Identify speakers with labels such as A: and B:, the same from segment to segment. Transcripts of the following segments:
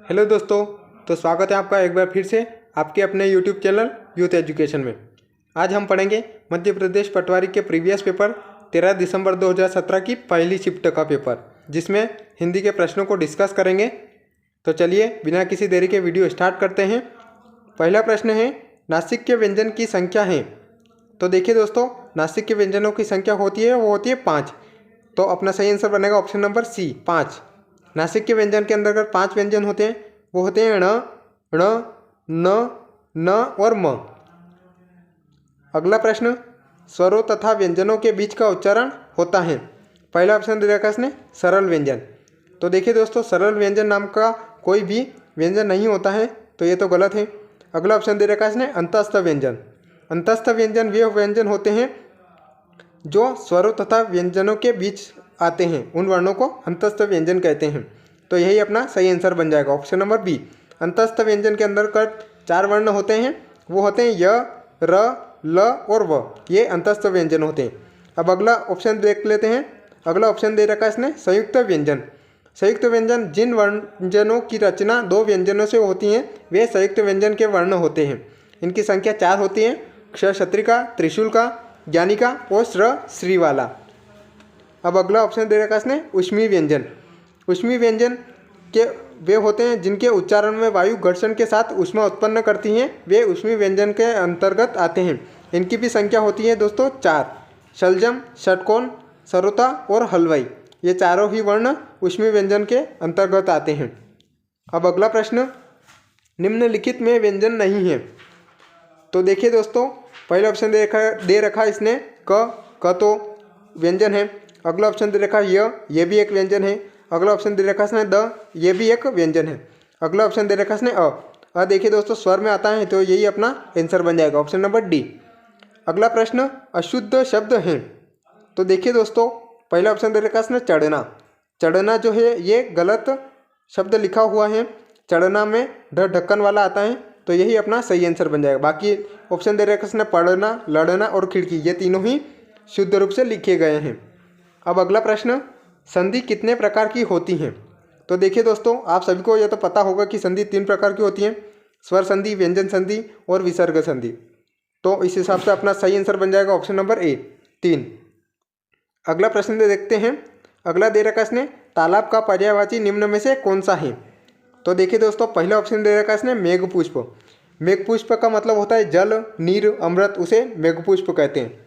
A: Hello दोस्तों, तो स्वागत है आपका एक बार फिर से आपके अपने यूट्यूब चैनल यूथ एजुकेशन में। आज हम पढ़ेंगे मध्य प्रदेश पटवारी के प्रीवियस पेपर 13 दिसंबर 2017 की पहली शिफ्ट का पेपर, जिसमें हिंदी के प्रश्नों को डिस्कस करेंगे। तो चलिए बिना किसी देरी के वीडियो स्टार्ट करते हैं। पहला प्रश्न है, नासिक के व्यंजन की संख्या है। तो देखिए दोस्तों, नासिक के व्यंजनों की संख्या होती है 5। तो अपना सही आंसर बनेगा ऑप्शन नंबर सी, 5। नासिक के व्यंजन के अंतर्गत 5 व्यंजन होते हैं। वो होते हैं ण, ण, न और म। अगला प्रश्न, स्वरों तथा व्यंजनों के बीच का उच्चारण होता है। पहला ऑप्शन दे रखा है इसने सरल व्यंजन। तो देखिए दोस्तों, सरल व्यंजन नाम का कोई भी व्यंजन नहीं होता है, तो ये तो गलत है। अगला ऑप्शन दे रखा है इसने अंतस्थ व्यंजन। अंतस्थ व्यंजन वे व्यंजन होते हैं जो स्वरों तथा व्यंजनों के बीच आते हैं, उन वर्णों को अंतस्थ व्यंजन कहते हैं। तो यही अपना सही आंसर बन जाएगा ऑप्शन नंबर बी। अंतस्थ व्यंजन के अंतर्गत 4 वर्ण होते हैं। वो होते हैं य, र, ल और व। ये अंतस्थ व्यंजन होते हैं। अब अगला ऑप्शन देख लेते हैं। अगला ऑप्शन दे रखा है इसने संयुक्त व्यंजन। संयुक्त व्यंजन जिन व्यंजनों की रचना 2 व्यंजनों से होती हैं, वे संयुक्त व्यंजन के वर्ण होते हैं। इनकी संख्या 4 होती है, क्ष क्षत्रिका, त्रिशूल का, ज्ञानिका और श्री वाला। अब अगला ऑप्शन दे रखा है इसने ऊष्मी व्यंजन। ऊष्मी व्यंजन के वे होते हैं जिनके उच्चारण में वायु घर्षण के साथ ऊष्मा उत्पन्न करती हैं, वे ऊष्मी व्यंजन के अंतर्गत आते हैं। इनकी भी संख्या होती है दोस्तों 4, शलजम, षटकोण, सरोता और हलवाई। ये चारों ही वर्ण ऊष्मी व्यंजन के अंतर्गत आते हैं। अब अगला प्रश्न, निम्नलिखित में व्यंजन नहीं है। तो देखिए दोस्तों, पहला ऑप्शन दे रखा है इसने क तो व्यंजन है। अगला ऑप्शन दे रखा है ये भी एक व्यंजन है। अगला ऑप्शन दे रखा है इसने द, ये भी एक व्यंजन है। अगला ऑप्शन दे रखा है इसने अ देखिए दोस्तों स्वर में आता है, तो यही अपना आंसर बन जाएगा ऑप्शन नंबर डी। अगला प्रश्न, अशुद्ध शब्द हैं। तो देखिए दोस्तों, पहला ऑप्शन दे रखा है इसने चढ़ना। चढ़ना जो है ये गलत शब्द लिखा हुआ है। चढ़ना में ढक्कन वाला आता है, तो यही अपना सही आंसर बन जाएगा। बाकी ऑप्शन दे रखा है इसने पढ़ना, लड़ना और खिड़की, ये तीनों ही शुद्ध रूप से लिखे गए हैं। अब अगला प्रश्न, संधि कितने प्रकार की होती हैं। तो देखिए दोस्तों, आप सभी को यह तो पता होगा कि संधि 3 प्रकार की होती हैं, स्वर संधि, व्यंजन संधि और विसर्ग संधि। तो इस हिसाब से अपना सही आंसर बन जाएगा ऑप्शन नंबर ए, 3। अगला प्रश्न देखते हैं। अगला दे रखा है इसने तालाब का पर्यायवाची निम्न में से कौन सा है। तो देखिए दोस्तों, पहला ऑप्शन दे रखा है इसने मेघपुष्प। मेघपुष्प का मतलब होता है जल, नीर, अमृत, उसे मेघपुष्प कहते हैं।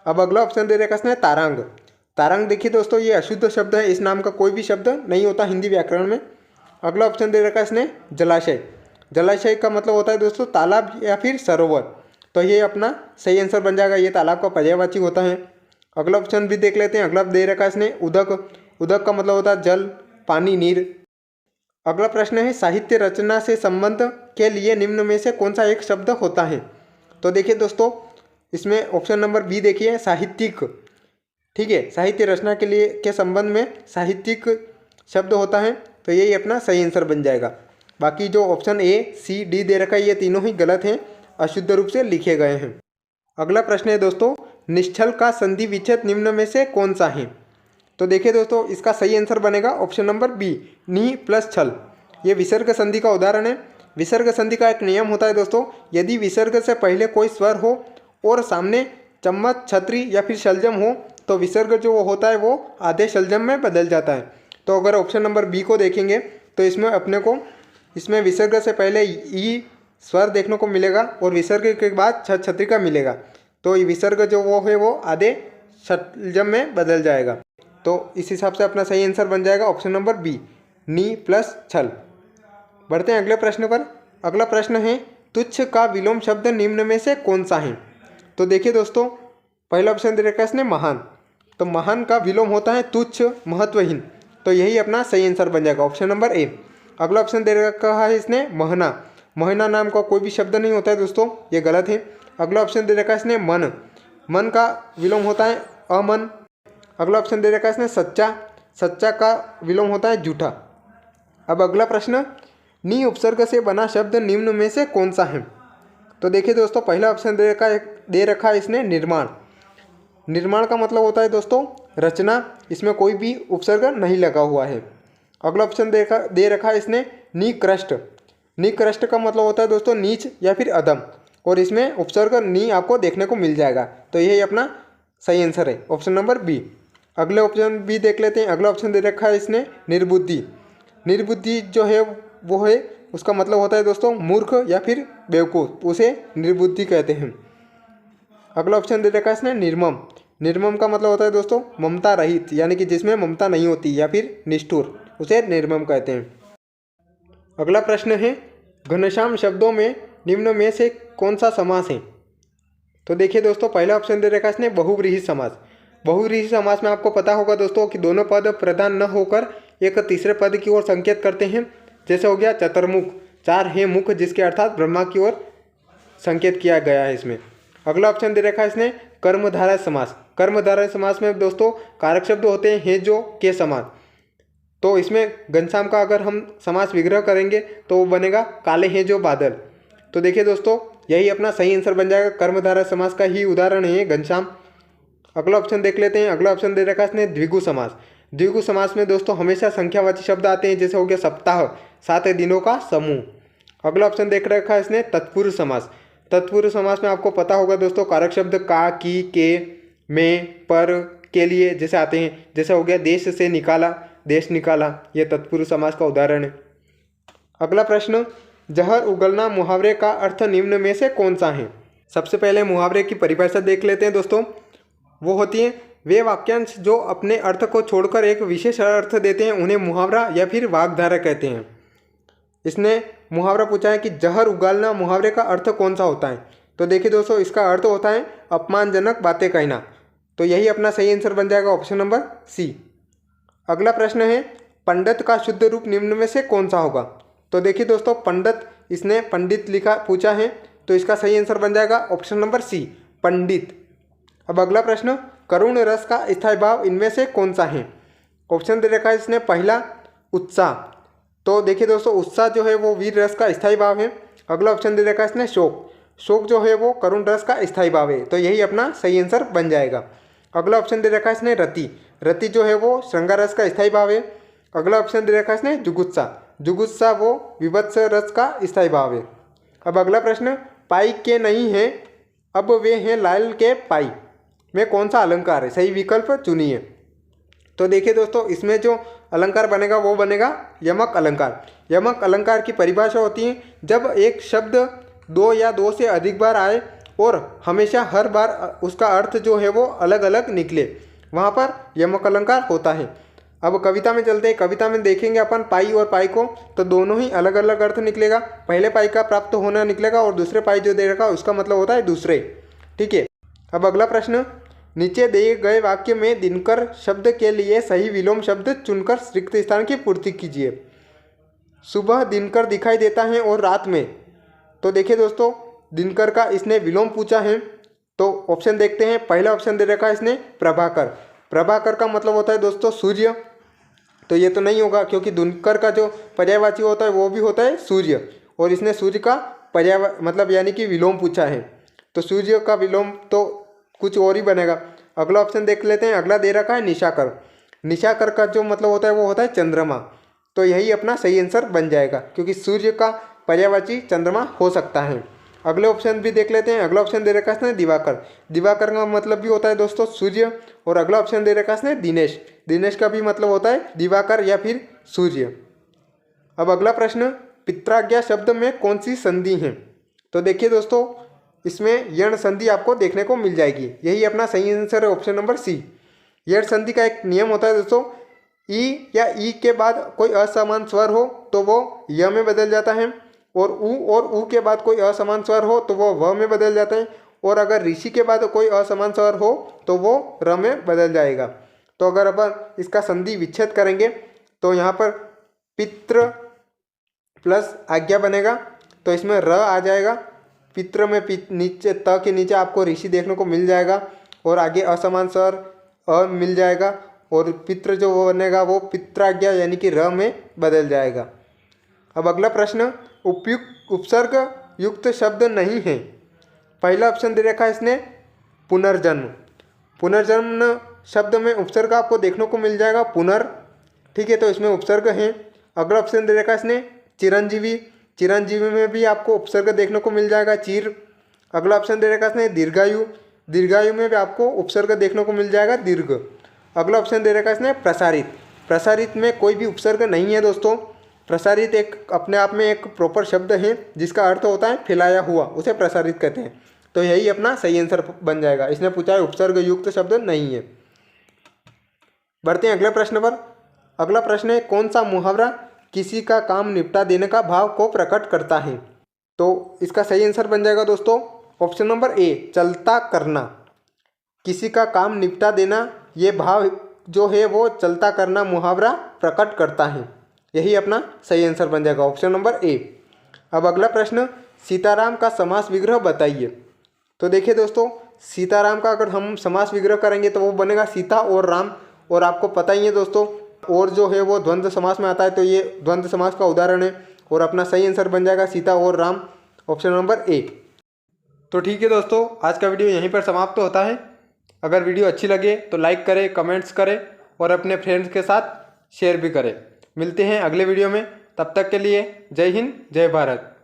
A: अब अगला ऑप्शन दे रखा है इसने तारांग। तारांग देखिए दोस्तों, ये अशुद्ध शब्द है, इस नाम का कोई भी शब्द नहीं होता हिंदी व्याकरण में। अगला ऑप्शन दे रखा है इसने जलाशय। जलाशय का मतलब होता है दोस्तों तालाब या फिर सरोवर, तो ये अपना सही आंसर बन जाएगा, ये तालाब का पर्यायवाची होता है। अगला ऑप्शन भी देख लेते हैं। अगला दे रखा है इसने उदक। उदक का मतलब होता है जल, पानी, नीर। अगला प्रश्न है, साहित्य रचना से संबंध के लिए निम्न में से कौन सा एक शब्द होता है। तो देखिए दोस्तों, इसमें ऑप्शन नंबर बी देखिए साहित्यिक। ठीक है, साहित्य रचना के लिए के संबंध में साहित्यिक शब्द होता है, तो यही अपना सही आंसर बन जाएगा। बाकी जो ऑप्शन ए, सी, डी दे रखा है, ये तीनों ही गलत हैं, अशुद्ध रूप से लिखे गए हैं। अगला प्रश्न है दोस्तों, निश्चल का संधि विच्छेद निम्न में से कौन सा है। तो देखिए दोस्तों, इसका सही आंसर बनेगा ऑप्शन नंबर बी, नी प्लस छल। ये विसर्ग संधि का उदाहरण है। विसर्ग संधि का एक नियम होता है दोस्तों, यदि विसर्ग से पहले कोई स्वर हो और सामने चम्मच, छतरी या फिर शलजम हो, तो विसर्ग जो होता है वो आधे शलजम में बदल जाता है। तो अगर ऑप्शन नंबर बी को देखेंगे तो इसमें अपने को इसमें विसर्ग से पहले ई स्वर देखने को मिलेगा और विसर्ग के बाद छतरी का मिलेगा, तो ये विसर्ग जो वो है वो आधे शलजम में बदल जाएगा। तो इस हिसाब से अपना सही आंसर बन जाएगा ऑप्शन नंबर बी, नी प्लस छल। बढ़ते हैं अगले प्रश्न पर। अगला प्रश्न है, तुच्छ का विलोम शब्द निम्न में से कौन सा है। तो देखिए दोस्तों, पहला ऑप्शन दे रखा है इसने महान। तो महान का विलोम होता है तुच्छ, महत्वहीन, तो यही अपना सही आंसर बन जाएगा ऑप्शन नंबर ए। अगला ऑप्शन दे रखा है इसने महना। महना नाम का कोई भी शब्द नहीं होता है दोस्तों, ये गलत है। अगला ऑप्शन दे रखा है इसने मन। मन का विलोम होता है अमन। अगला ऑप्शन दे रखा है इसने सच्चा। सच्चा का विलोम होता है झूठा। अब अगला प्रश्न, नी उपसर्ग से बना शब्द निम्न में से कौन सा है। तो देखिए दोस्तों, पहला ऑप्शन दे रखा है इसने निर्माण। निर्माण का मतलब होता है दोस्तों रचना, इसमें कोई भी उपसर्ग नहीं लगा हुआ है। अगला ऑप्शन दे रखा है इसने निकृष्ट। निकृष्ट का मतलब होता है दोस्तों नीच या फिर अधम, और इसमें उपसर्ग नी आपको देखने को मिल जाएगा। तो यही अपना सही आंसर है, ऑप्शन नंबर बी। अगले ऑप्शन भी देख लेते हैं। अगला ऑप्शन दे रखा है इसने निर्बुद्धि। निर्बुद्धि जो है वो है, उसका मतलब होता है दोस्तों मूर्ख या फिर बेवकूफ़, उसे निर्बुद्धि कहते हैं। अगला ऑप्शन दे रखा है इसने निर्मम। निर्मम का मतलब होता है दोस्तों ममता रहित, यानी कि जिसमें ममता नहीं होती, या फिर निष्ठुर, उसे निर्मम कहते हैं। अगला प्रश्न है घनश्याम शब्दों में निम्न में से कौन सा समास है। तो देखिए दोस्तों, पहला ऑप्शन दे रखा है इसने बहुव्रीहि समास। बहुव्रीहि समास में आपको पता होगा दोस्तों कि दोनों पद प्रधान न होकर एक तीसरे पद की ओर संकेत करते हैं। जैसे हो गया चतुर्मुख, चार हैं मुख, जिसके अर्थात ब्रह्मा की ओर संकेत किया गया है इसमें। अगला ऑप्शन दे रखा है इसने कर्मधारय समास। कर्मधारय समास में दोस्तों कारक शब्द होते हैं जो के समान। तो इसमें घनश्याम का अगर हम समास विग्रह करेंगे तो वो बनेगा काले हैं जो बादल। तो देखिए दोस्तों, यही अपना सही आंसर बन जाएगा। कर्मधारय समास का ही उदाहरण है घनश्याम। अगला ऑप्शन देख लेते हैं। अगला ऑप्शन दे रखा है इसने द्विगु समास। द्विगु समास में दोस्तों हमेशा संख्यावाची शब्द आते हैं, जैसे हो गया सप्ताह, 7 दिनों का समूह। अगला ऑप्शन देख रखा है इसने तत्पुरुष समास। तत्पुरुष समास में आपको पता होगा दोस्तों कारक शब्द का, की, के, में, पर, के लिए जैसे आते हैं। जैसे हो गया देश से निकाला, देश निकाला, यह तत्पुरुष समास का उदाहरण है। अगला प्रश्न, जहर उगलना मुहावरे का अर्थ निम्न में से कौन सा है। सबसे पहले मुहावरे की परिभाषा देख लेते हैं दोस्तों। वो होती है वे वाक्यांश जो अपने अर्थ को छोड़कर एक विशेष अर्थ देते हैं, उन्हें मुहावरा या फिर वाग्धारा कहते हैं। इसने मुहावरा पूछा है कि जहर उगलना मुहावरे का अर्थ कौन सा होता है। तो देखिए दोस्तों, इसका अर्थ होता है अपमानजनक बातें कहना। तो यही अपना सही आंसर बन जाएगा, ऑप्शन नंबर सी। अगला प्रश्न है पंडित का शुद्ध रूप निम्न में से कौन सा होगा। तो देखिए दोस्तों, पंडित, इसने पंडित लिखा पूछा है, तो इसका सही आंसर बन जाएगा ऑप्शन नंबर सी, पंडित। अब अगला प्रश्न, करुण रस का स्थायी भाव इनमें से कौन सा है। ऑप्शन दे रखा है इसने पहला उत्साह। तो देखिए दोस्तों, उत्साह जो है वो वीर रस का स्थायी भाव है। अगला ऑप्शन दे रखा है इसने शोक। शोक जो है वो करुण रस का स्थायी भाव है। तो यही अपना सही आंसर बन जाएगा। अगला ऑप्शन दे रखा है इसने रति। रति जो है वो श्रृंगार रस का स्थायी भाव है। अगला ऑप्शन दे रखा है इसने जुगुत्सा। जुगुत्सा वो विभत्स रस का स्थायी भाव है। अब अगला प्रश्न, पाई के नहीं है अब वे हैं लाल के पाई में कौन सा अलंकार है। सही विकल्प चुनिए। तो देखिए दोस्तों, इसमें जो अलंकार बनेगा वो बनेगा यमक अलंकार। यमक अलंकार की परिभाषा होती है जब एक शब्द दो या दो से अधिक बार आए और हमेशा हर बार उसका अर्थ जो है वो अलग अलग निकले, वहाँ पर यमक अलंकार होता है। अब कविता में चलते हैं। कविता में देखेंगे अपन पाई और पाई को, तो दोनों ही अलग अलग अर्थ निकलेगा। पहले पाई का प्राप्त होना निकलेगा और दूसरे पाई जो दे रखा उसका मतलब होता है दूसरे। ठीक है। अब अगला प्रश्न, नीचे दिए गए वाक्य में दिनकर शब्द के लिए सही विलोम शब्द चुनकर रिक्त स्थान की पूर्ति कीजिए। सुबह दिनकर दिखाई देता है और रात में। तो देखिए दोस्तों, दिनकर का इसने विलोम पूछा है, तो ऑप्शन देखते हैं। पहला ऑप्शन दे रखा है इसने प्रभाकर। प्रभाकर का मतलब होता है दोस्तों सूर्य। तो ये तो नहीं होगा, क्योंकि दिनकर का जो पर्यायवाची होता है वो भी होता है सूर्य, और इसने सूर्य का पर्याय मतलब यानी कि विलोम पूछा है। तो सूर्य का विलोम तो कुछ और ही बनेगा। अगला ऑप्शन देख लेते हैं। अगला दे रखा है निशाकर। निशाकर का जो मतलब होता है वो होता है चंद्रमा। तो यही अपना सही आंसर बन जाएगा, क्योंकि सूर्य का पर्यायवाची चंद्रमा हो सकता है। अगले ऑप्शन भी देख लेते हैं। अगला ऑप्शन दे रखा है दिवाकर। दिवाकर का मतलब भी होता है दोस्तों सूर्य। और अगला ऑप्शन दे रखा है दिनेश। दिनेश का भी मतलब होता है दिवाकर या फिर सूर्य। अब अगला प्रश्न, पित्राज्ञा शब्द में कौन सी संधि है। तो देखिए दोस्तों, इसमें यण संधि आपको देखने को मिल जाएगी। यही अपना सही आंसर है, ऑप्शन नंबर सी। यण संधि का एक नियम होता है दोस्तों, ई या ई के बाद कोई असमान स्वर हो तो वो य में बदल जाता है, और ऊ के बाद कोई असमान स्वर हो तो वो व में बदल जाता है, और अगर ऋषि के बाद कोई असमान स्वर हो तो वो र में बदल जाएगा। तो अगर अपन इसका संधि विच्छेद करेंगे तो यहाँ पर पित्र प्लस आज्ञा बनेगा, तो इसमें र आ जाएगा। पित्र में नीचे त के नीचे आपको ऋषि देखने को मिल जाएगा, और आगे असमान स्वर अ मिल जाएगा, और पित्र जो वो बनेगा वो पित्राज्ञा यानी कि र में बदल जाएगा। अब अगला प्रश्न, उपयुक्त उपसर्ग युक्त शब्द नहीं है। पहला ऑप्शन दे रखा है इसने पुनर्जन्म। पुनर्जन्म शब्द में उपसर्ग आपको देखने को मिल जाएगा पुनर, ठीक है, तो इसमें उपसर्ग हैं। अगला ऑप्शन दे रखा है इसने चिरंजीवी, चिरंजीवी में भी आपको उपसर्ग देखने को मिल जाएगा चीर। अगला ऑप्शन दे रखा है इसने दीर्घायु, दीर्घायु में भी आपको उपसर्ग देखने को मिल जाएगा दीर्घ। अगला ऑप्शन दे रखा है इसने प्रसारित, प्रसारित में कोई भी उपसर्ग नहीं है दोस्तों। प्रसारित एक अपने आप में एक प्रॉपर शब्द है जिसका अर्थ होता है फैलाया हुआ, उसे प्रसारित कहते हैं। तो यही अपना सही आंसर बन जाएगा। इसने पूछा है उपसर्ग युक्त शब्द नहीं है। बढ़ते हैं अगले प्रश्न पर। अगला प्रश्न है कौन सा मुहावरा किसी का काम निपटा देने का भाव को प्रकट करता है। तो इसका सही आंसर बन जाएगा दोस्तों ऑप्शन नंबर ए, चलता करना। किसी का काम निपटा देना, ये भाव जो है वो चलता करना मुहावरा प्रकट करता है। यही अपना सही आंसर बन जाएगा ऑप्शन नंबर ए। अब अगला प्रश्न, सीताराम का समास विग्रह बताइए। तो देखिए दोस्तों, सीताराम का अगर हम समास विग्रह करेंगे तो वो बनेगा सीता और राम। और आपको पता ही है दोस्तों, और जो है वो द्वंद्व समास में आता है, तो ये द्वंद्व समास का उदाहरण है। और अपना सही आंसर बन जाएगा सीता और राम, ऑप्शन नंबर ए। तो ठीक है दोस्तों, आज का वीडियो यहीं पर समाप्त होता है। अगर वीडियो अच्छी लगे तो लाइक करें, कमेंट्स करें और अपने फ्रेंड्स के साथ शेयर भी करें। मिलते हैं अगले वीडियो में, तब तक के लिए जय हिंद, जय भारत।